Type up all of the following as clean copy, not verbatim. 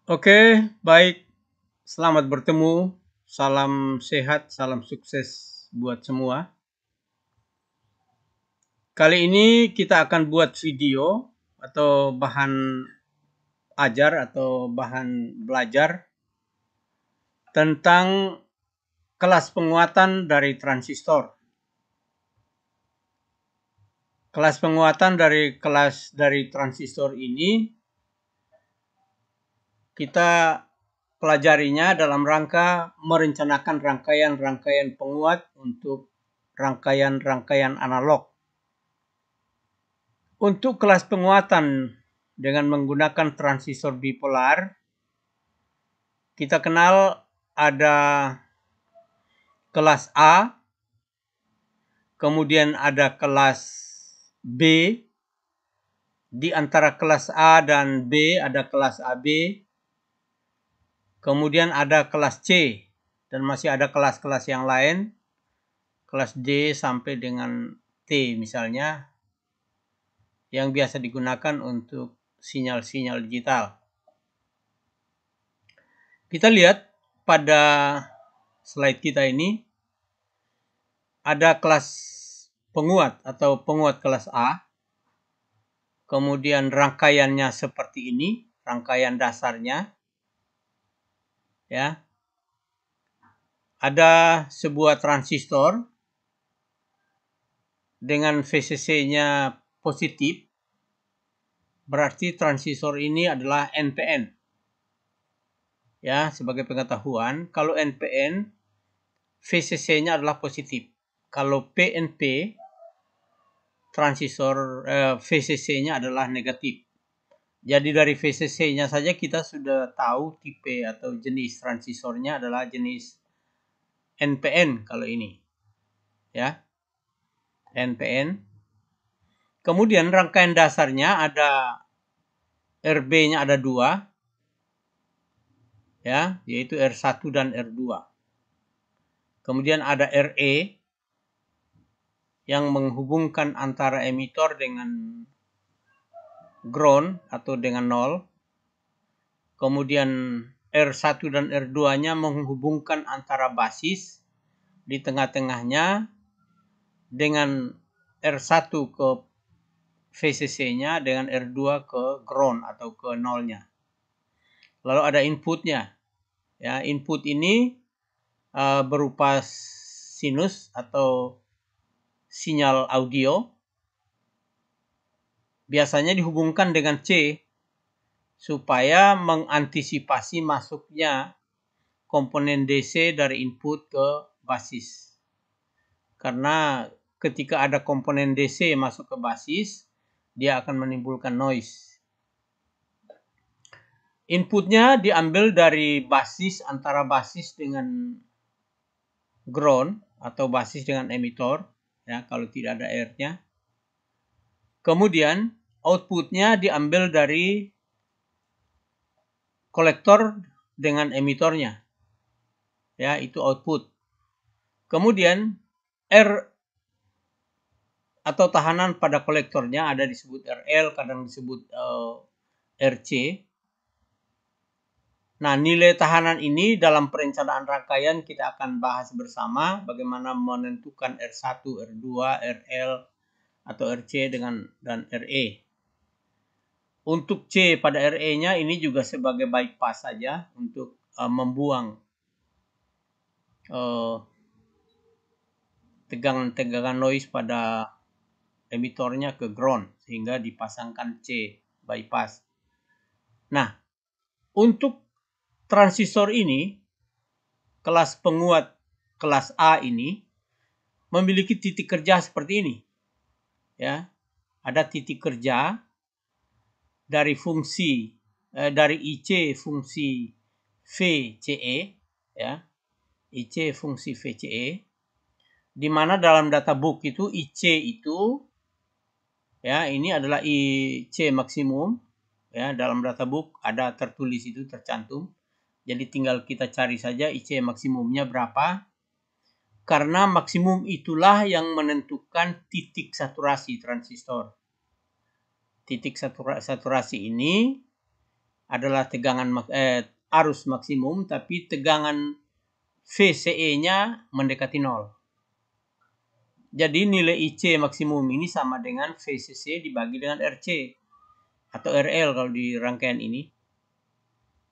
Oke, baik. Selamat bertemu. Salam sehat, salam sukses buat semua. Kali ini kita akan buat video atau bahan ajar atau bahan belajar tentang kelas penguatan dari transistor. Kelas penguatan dari transistor ini kita pelajarinya dalam rangka merencanakan rangkaian-rangkaian penguat untuk rangkaian-rangkaian analog. Untuk kelas penguatan dengan menggunakan transistor bipolar, kita kenal ada kelas A, kemudian ada kelas B, di antara kelas A dan B ada kelas AB, kemudian ada kelas C, dan masih ada kelas-kelas yang lain, kelas D sampai dengan T misalnya, yang biasa digunakan untuk sinyal-sinyal digital. Kita lihat pada slide kita ini ada kelas penguat atau penguat kelas A. Kemudian rangkaiannya seperti ini, rangkaian dasarnya. Ya. Ada sebuah transistor dengan VCC-nya positif. Berarti transistor ini adalah NPN. Ya, sebagai pengetahuan, kalau NPN VCC-nya adalah positif. Kalau PNP transistor VCC-nya adalah negatif. Jadi dari VCC-nya saja kita sudah tahu tipe atau jenis transistornya adalah jenis NPN kalau ini. Ya. NPN. Kemudian rangkaian dasarnya ada RB-nya ada 2. Ya, yaitu R1 dan R2. Kemudian ada RE yang menghubungkan antara emitor dengan ground atau dengan 0. Kemudian R1 dan R2-nya menghubungkan antara basis di tengah-tengahnya dengan R1 ke VCC-nya dengan R2 ke ground atau ke 0-nya. Lalu ada inputnya. Ya, input ini berupa sinus atau sinyal audio. Biasanya dihubungkan dengan C supaya mengantisipasi masuknya komponen DC dari input ke basis. Karena ketika ada komponen DC masuk ke basis, dia akan menimbulkan noise. Inputnya diambil dari basis, antara basis dengan ground atau basis dengan emitor, ya, kalau tidak ada R-nya. Kemudian outputnya diambil dari kolektor dengan emitornya, ya, itu output. Kemudian R atau tahanan pada kolektornya ada disebut RL, kadang disebut RC. Nah, nilai tahanan ini dalam perencanaan rangkaian kita akan bahas bersama bagaimana menentukan R1, R2, RL atau RC dan RE. Untuk C pada RE-nya ini juga sebagai bypass saja untuk membuang tegangan noise pada emitornya ke ground sehingga dipasangkan C bypass. Nah, untuk transistor ini, kelas penguat kelas A ini memiliki titik kerja seperti ini. Ya, ada titik kerja dari fungsi dari IC fungsi VCE, ya, IC fungsi VCE, di mana dalam databook itu IC itu, ya, ini adalah IC maksimum, ya, dalam databook ada tertulis itu, tercantum. Jadi tinggal kita cari saja IC maksimumnya berapa. Karena maksimum itulah yang menentukan titik saturasi transistor. Titik saturasi ini adalah arus maksimum, tapi tegangan VCE-nya mendekati 0. Jadi nilai IC maksimum ini sama dengan VCC dibagi dengan RC atau RL kalau di rangkaian ini.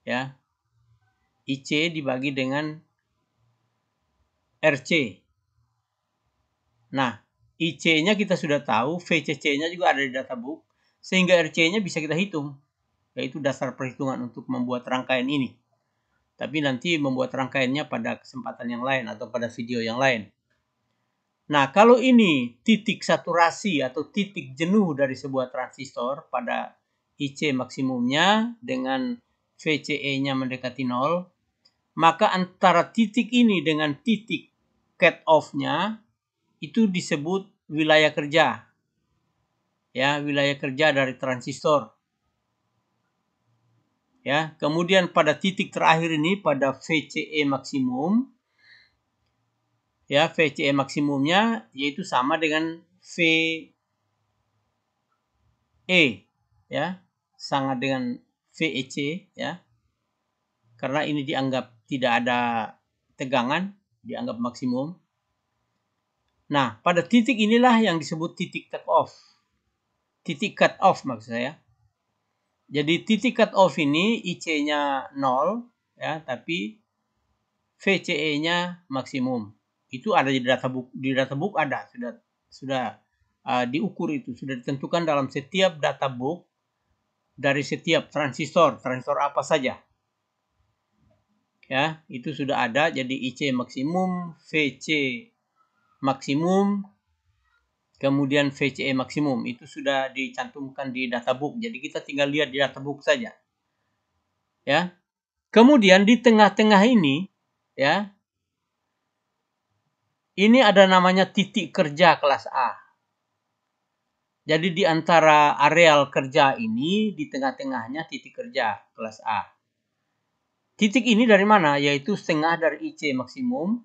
Ya. IC dibagi dengan RC. Nah, IC-nya kita sudah tahu, VCC-nya juga ada di databook, sehingga RC-nya bisa kita hitung, yaitu dasar perhitungan untuk membuat rangkaian ini. Tapi nanti membuat rangkaiannya pada kesempatan yang lain atau pada video yang lain. Nah, kalau ini titik saturasi atau titik jenuh dari sebuah transistor pada IC maksimumnya dengan VCE-nya mendekati 0, maka antara titik ini dengan titik cut off-nya itu disebut wilayah kerja. Ya, wilayah kerja dari transistor. Ya, kemudian pada titik terakhir ini pada VCE maksimum, ya, VCE maksimumnya yaitu sama dengan VE, ya, sama dengan VEC, ya, karena ini dianggap tidak ada tegangan, dianggap maksimum. Nah, pada titik inilah yang disebut titik cut off, titik cut off maksud saya. Jadi titik cut off ini IC-nya 0, ya, tapi VCE-nya maksimum. Itu ada di databook. Di databook ada, sudah diukur itu, sudah ditentukan dalam setiap databook dari setiap transistor apa saja. Ya, itu sudah ada. Jadi IC maksimum, VC maksimum, kemudian VCE maksimum itu sudah dicantumkan di databook. Jadi kita tinggal lihat di databook saja. Ya. Kemudian di tengah-tengah ini, ya, ini ada namanya titik kerja kelas A. Jadi di antara areal kerja ini, di tengah-tengahnya titik kerja kelas A. Titik ini dari mana? Yaitu setengah dari IC maksimum.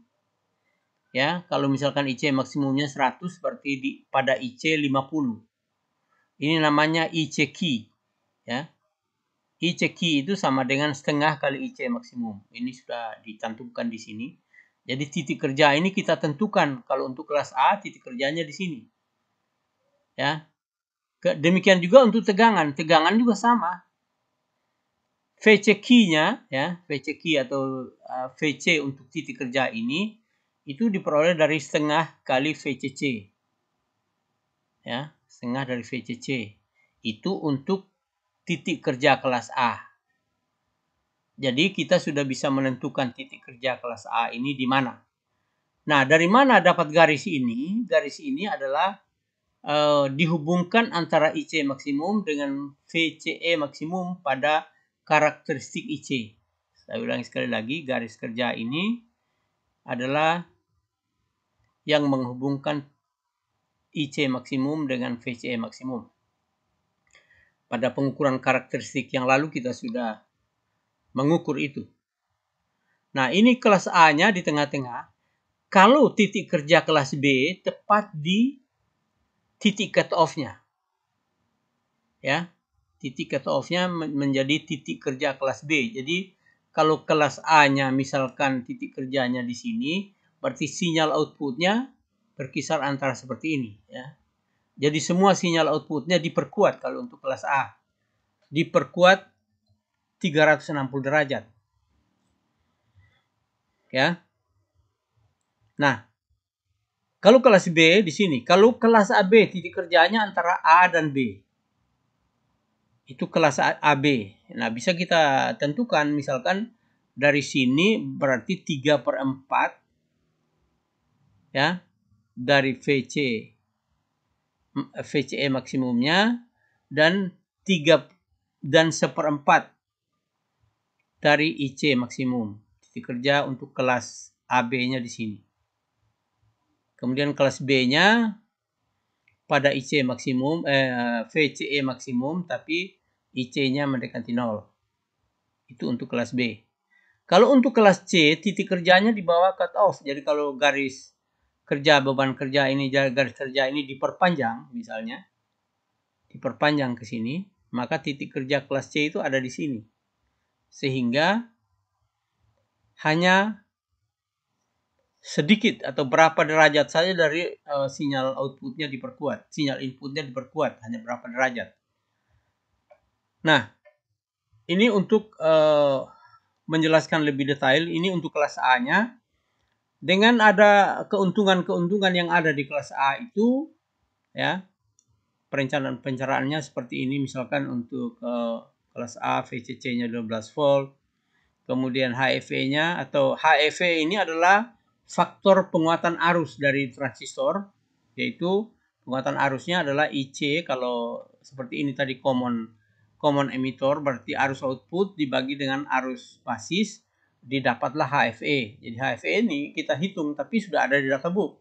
Ya, kalau misalkan IC maksimumnya 100, berarti pada IC 50. Ini namanya IC key. Ya. IC key itu sama dengan setengah kali IC maksimum. Ini sudah dicantumkan di sini. Jadi titik kerja ini kita tentukan. Kalau untuk kelas A, titik kerjanya di sini. Ya. Demikian juga untuk tegangan. Tegangan juga sama. VC key-nya, ya, VC key atau VC untuk titik kerja ini itu diperoleh dari setengah kali VCC. Ya, setengah dari VCC. Itu untuk titik kerja kelas A. Jadi kita sudah bisa menentukan titik kerja kelas A ini di mana. Nah, dari mana dapat garis ini? Garis ini adalah dihubungkan antara IC maksimum dengan VCE maksimum pada karakteristik IC. Saya ulangi sekali lagi, garis kerja ini adalah yang menghubungkan IC maksimum dengan VCE maksimum. Pada pengukuran karakteristik yang lalu kita sudah mengukur itu. Nah, ini kelas A-nya di tengah-tengah. Kalau titik kerja kelas B tepat di titik cut off-nya. Ya. Titik cut off-nya menjadi titik kerja kelas B. Jadi kalau kelas A-nya misalkan titik kerjanya di sini, berarti sinyal output-nya berkisar antara seperti ini. Ya. Jadi semua sinyal output-nya diperkuat kalau untuk kelas A. Diperkuat 360 derajat. Ya. Nah, kalau kelas B di sini, kalau kelas AB titik kerjanya antara A dan B. Itu kelas AB. Nah, bisa kita tentukan misalkan dari sini berarti 3/4 ya dari VCE maksimumnya dan 1/4 dari IC maksimum. Titik kerja untuk kelas AB-nya di sini. Kemudian kelas B-nya pada IC maksimum, VCE maksimum, tapi IC-nya mendekati 0. Itu untuk kelas B. Kalau untuk kelas C, titik kerjanya di bawah cut off. Jadi kalau garis kerja, beban kerja ini, garis kerja ini diperpanjang, misalnya, diperpanjang ke sini, maka titik kerja kelas C itu ada di sini. sehingga hanya sedikit atau berapa derajat saja dari sinyal outputnya diperkuat, sinyal inputnya diperkuat, hanya berapa derajat. Nah, ini untuk menjelaskan lebih detail, ini untuk kelas A-nya. Dengan ada keuntungan-keuntungan yang ada di kelas A itu, ya, perencanaannya seperti ini. Misalkan untuk kelas A VCC-nya 12 volt, kemudian HEV-nya atau HEV ini adalah faktor penguatan arus dari transistor, yaitu penguatan arusnya adalah IC. Kalau seperti ini tadi common emitter, berarti arus output dibagi dengan arus basis, didapatlah HFE. Jadi HFE ini kita hitung tapi sudah ada di databook.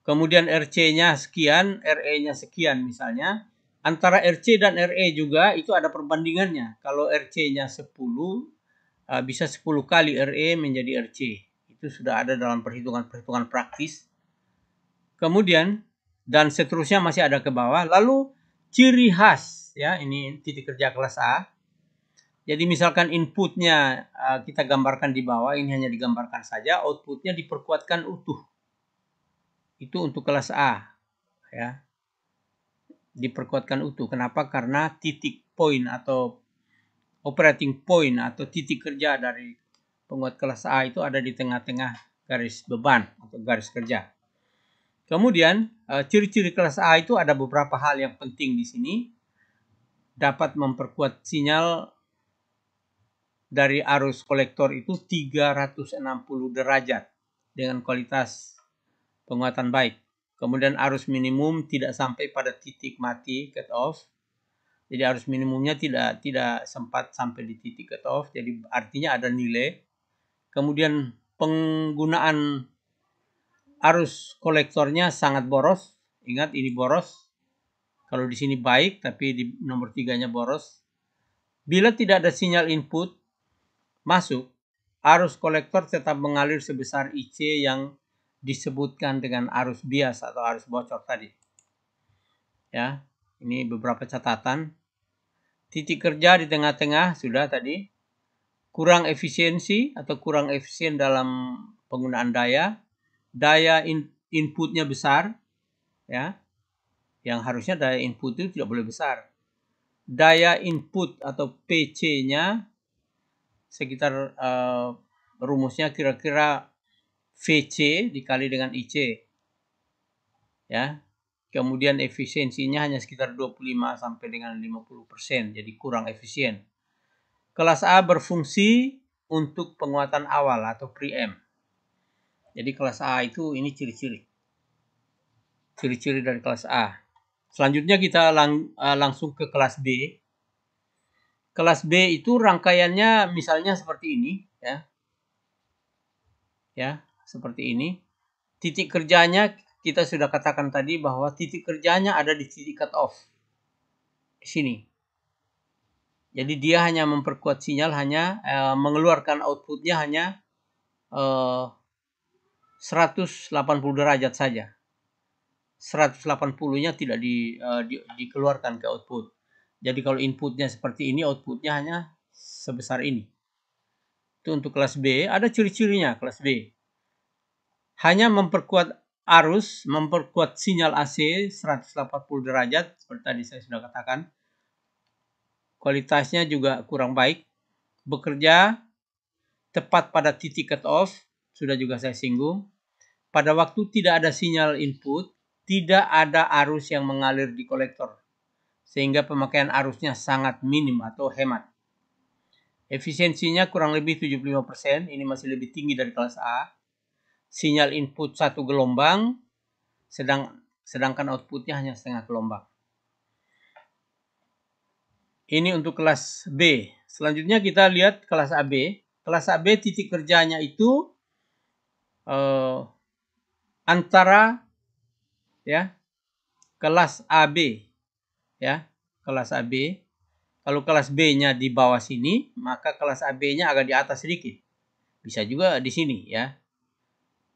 Kemudian RC-nya sekian, RE-nya sekian misalnya. Antara RC dan RE juga itu ada perbandingannya. Kalau RC-nya 10, bisa 10 kali RE menjadi RC. Itu sudah ada dalam perhitungan-perhitungan praktis. Kemudian, dan seterusnya masih ada ke bawah. Lalu ciri khas, ya, ini titik kerja kelas A. Jadi misalkan inputnya kita gambarkan di bawah, ini hanya digambarkan saja, outputnya diperkuatkan utuh. Itu untuk kelas A, ya, diperkuatkan utuh. Kenapa? Karena titik point atau operating point atau titik kerja dari penguat kelas A itu ada di tengah-tengah garis beban atau garis kerja. Kemudian ciri-ciri kelas A itu ada beberapa hal yang penting di sini. Dapat memperkuat sinyal dari arus kolektor itu 360 derajat dengan kualitas penguatan baik. Kemudian arus minimum tidak sampai pada titik mati cut off. Jadi arus minimumnya tidak sempat sampai di titik cut off. Jadi artinya ada nilai. Kemudian penggunaan arus kolektornya sangat boros. Ingat ini boros. Kalau di sini baik tapi di nomor 3-nya boros. Bila tidak ada sinyal input masuk, arus kolektor tetap mengalir sebesar IC yang disebutkan dengan arus bias atau arus bocor tadi. Ya, ini beberapa catatan. Titik kerja di tengah-tengah sudah tadi. Kurang efisiensi atau kurang efisien dalam penggunaan daya. Daya inputnya besar, ya. Yang harusnya daya input itu tidak boleh besar. Daya input atau PC-nya sekitar rumusnya kira-kira VC dikali dengan IC. Ya. Kemudian efisiensinya hanya sekitar 25 sampai dengan 50%, jadi kurang efisien. Kelas A berfungsi untuk penguatan awal atau preamp. Jadi kelas A itu ini ciri-ciri. Ciri-ciri dari kelas A. Selanjutnya kita langsung ke kelas B. Kelas B itu rangkaiannya misalnya seperti ini, ya. Ya, seperti ini. Titik kerjanya kita sudah katakan tadi bahwa titik kerjanya ada di titik cut off. Di sini. Jadi dia hanya memperkuat sinyal, hanya mengeluarkan outputnya hanya 180 derajat saja. 180-nya tidak dikeluarkan ke output. Jadi kalau inputnya seperti ini, outputnya hanya sebesar ini. Itu untuk kelas B. Ada ciri-cirinya kelas B. Hanya memperkuat arus, memperkuat sinyal AC 180 derajat. Seperti tadi saya sudah katakan. Kualitasnya juga kurang baik. Bekerja tepat pada titik cut off. Sudah juga saya singgung. Pada waktu tidak ada sinyal input, tidak ada arus yang mengalir di kolektor. Sehingga pemakaian arusnya sangat minim atau hemat. Efisiensinya kurang lebih 75%. Ini masih lebih tinggi dari kelas A. Sinyal input 1 gelombang. Sedangkan outputnya hanya setengah gelombang. Ini untuk kelas B. Selanjutnya kita lihat kelas AB. Kelas AB titik kerjanya itu antara, ya, kelas AB, ya, kelas AB. Kalau kelas B-nya di bawah sini, maka kelas AB-nya agak di atas sedikit. Bisa juga di sini, ya.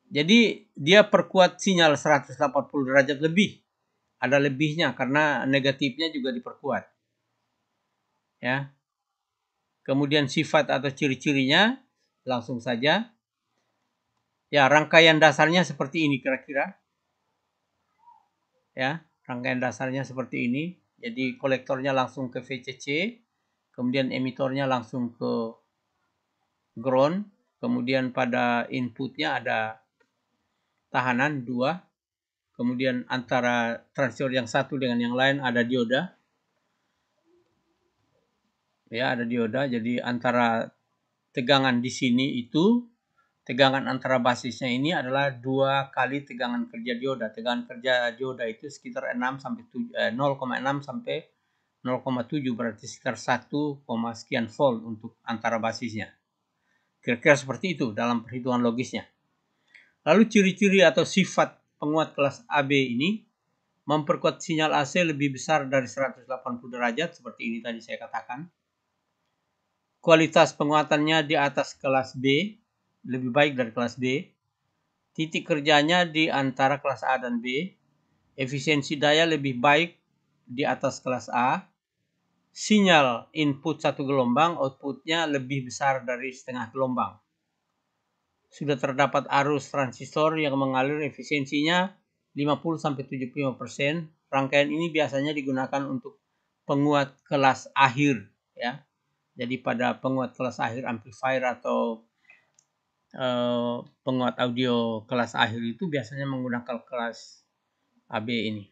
Jadi dia perkuat sinyal 180 derajat lebih. Ada lebihnya karena negatifnya juga diperkuat. Ya. Kemudian sifat atau ciri-cirinya, langsung saja. Ya, rangkaian dasarnya seperti ini kira-kira. Ya, rangkaian dasarnya seperti ini. Jadi kolektornya langsung ke VCC, kemudian emitornya langsung ke ground, kemudian pada inputnya ada tahanan 2, kemudian antara transistor yang satu dengan yang lain ada dioda. Ya, ada dioda. Jadi antara tegangan di sini itu, tegangan antara basisnya ini adalah 2 kali tegangan kerja dioda. Tegangan kerja dioda itu sekitar 0,6 sampai 0,7, berarti sekitar 1, sekian volt untuk antara basisnya. Kira-kira seperti itu dalam perhitungan logisnya. Lalu ciri-ciri atau sifat penguat kelas AB ini memperkuat sinyal AC lebih besar dari 180 derajat seperti ini tadi saya katakan. Kualitas penguatannya di atas kelas B, lebih baik dari kelas B. Titik kerjanya di antara kelas A dan B. Efisiensi daya lebih baik di atas kelas A. Sinyal input 1 gelombang, outputnya lebih besar dari setengah gelombang. Sudah terdapat arus transistor yang mengalir, efisiensinya 50-75%. Rangkaian ini biasanya digunakan untuk penguat kelas akhir, ya. Jadi pada penguat kelas akhir amplifier atau penguat audio kelas akhir itu biasanya menggunakan kelas AB ini.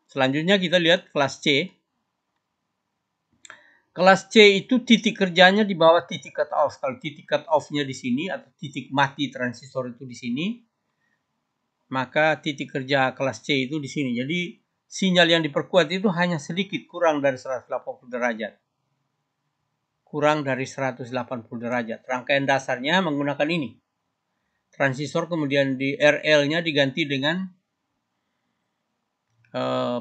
Selanjutnya kita lihat kelas C. Kelas C itu titik kerjanya di bawah titik cut off. Kalau titik cut off-nya di sini atau titik mati transistor itu di sini, maka titik kerja kelas C itu di sini. Jadi sinyal yang diperkuat itu hanya sedikit kurang dari 180 derajat. Kurang dari 180 derajat. Rangkaian dasarnya menggunakan ini. Transistor kemudian di RL-nya diganti dengan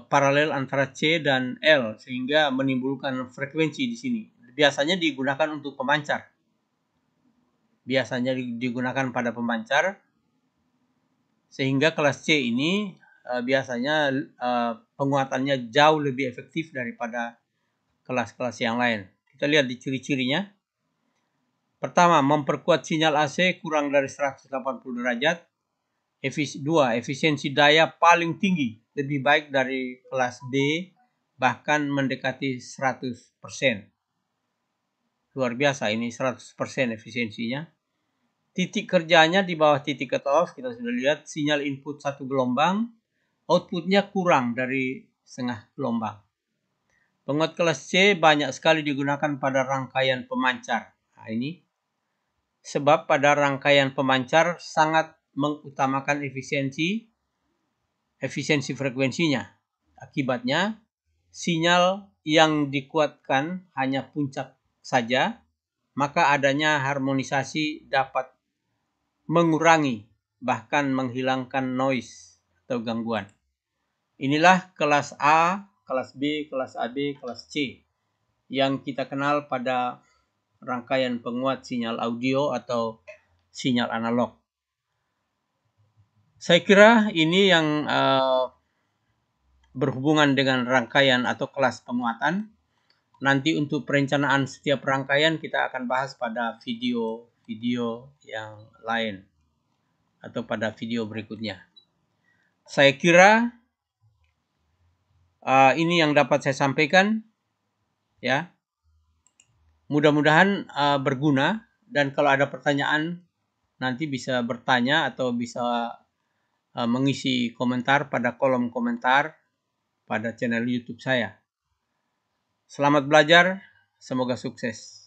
paralel antara C dan L sehingga menimbulkan frekuensi di sini. Biasanya digunakan untuk pemancar. Biasanya digunakan pada pemancar sehingga kelas C ini biasanya penguatannya jauh lebih efektif daripada kelas-kelas yang lain. Kita lihat di ciri-cirinya. Pertama, memperkuat sinyal AC kurang dari 180 derajat. 2. Efisiensi daya paling tinggi, lebih baik dari kelas B, bahkan mendekati 100%. Luar biasa, ini 100% efisiensinya. Titik kerjanya di bawah titik cut off, kita sudah lihat sinyal input 1 gelombang, outputnya kurang dari setengah gelombang. Penguat kelas C banyak sekali digunakan pada rangkaian pemancar. Nah, ini sebab pada rangkaian pemancar sangat mengutamakan efisiensi frekuensinya. Akibatnya, sinyal yang dikuatkan hanya puncak saja, maka adanya harmonisasi dapat mengurangi, bahkan menghilangkan noise atau gangguan. Inilah kelas A, kelas B, kelas AB, kelas C yang kita kenal pada rangkaian penguat sinyal audio atau sinyal analog. Saya kira ini yang berhubungan dengan rangkaian atau kelas penguatan. Nanti untuk perencanaan setiap rangkaian kita akan bahas pada video yang lain atau pada video berikutnya. Saya kira ini yang dapat saya sampaikan, ya. Mudah-mudahan berguna, dan kalau ada pertanyaan nanti bisa bertanya atau bisa mengisi komentar pada kolom komentar pada channel YouTube saya. Selamat belajar, semoga sukses.